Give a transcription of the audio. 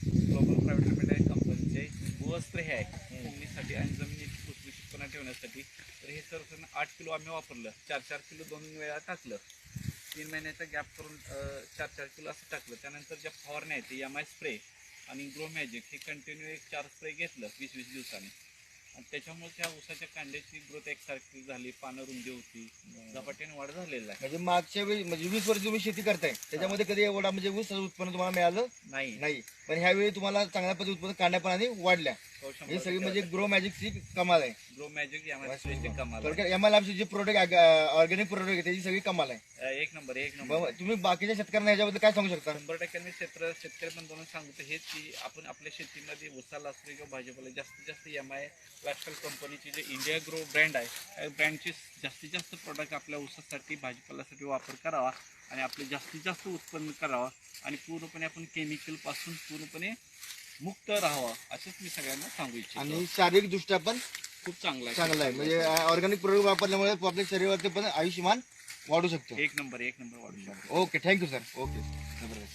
Global private limited कंपनीचे गोस्प्रे हे आहे जमिनीसाठी आणि जमिनीची भुसभुशीतपणा ठेवण्यासाठी. तर हे सर 8 किलो आम्ही वापरलं, 4-4 किलो 2 वेळा टाकलं, 3 महिन्याचा गॅप करून 4-4 किलो असं टाकलं. त्यानंतर ज्या फवारण्या आहेत ते MI स्प्रे आणि ग्रो मॅजिक हे कंटिन्यू एक 4 स्प्रे घेतलं 20-20 दिवसांनी. आणि त्याच्यामुळे त्या ऊसाच्या कांड्याची ग्रोथ एकसारखी झाली, पानं रुंदी होती, झपाट्याने वाढ झालेला आहे. म्हणजे मागच्या वेळी म्हणजे 20 वर्ष तुम्ही शेती करताय त्याच्यामध्ये कधी एवढा म्हणजे ऊस उत्पन्न तुम्हाला मिळालं नाही नाही, पण ह्यावेळी तुम्हाला चांगल्या पद्धती उत्पन्न कांड्या पण आणि वाढल्या. हे सगळी म्हणजे ग्रो मॅजिकची कमाल आहे. ग्रो मॅजिक MI स्प्रेची कमाल थोडक्यात एमएलआरचे जे प्रोडक्ट ऑर्गॅनिक प्रोडक्ट आहे त्याची सगळी कमाल आहे. आहे. एक नंबर एक नंबर. मग तुम्ही बाकीच्या शेतकऱ्यांना ह्याच्याबद्दल काय सांगू शकता? 100% मी शेतकरी बंधूंना सांगतो हेच की आपण आपल्या शेतीमध्ये ऊसाला असले किंवा भाजीपाला जास्तीत जास्त MI लाईफस्टाईल कंपनीची जे इंडिया ग्रो ब्रँड आहे त्या ब्रँडचे जास्तीत जास्त प्रोडक्ट आपल्या ऊसासाठी भाजीपाल्यासाठी वापर करावा आणि आपले जास्तीत जास्त उत्पन्न करावा आणि पूर्णपणे आपण केमिकलपासून पूर्णपणे मुक्त राहावा असंच मी सगळ्यांना सांगू इच्छितो. आणि शारीरिक दृष्ट्या पण खूप चांगला चांगला आहे. म्हणजे ऑर्गॅनिक प्रोडक्ट वापरल्यामुळे आपल्या शरीरावरती पण आयुष्यमान वाढू शकतो. एक नंबर वाढू शकतो. Okay, thank you sir. ओके, जबरदस्त.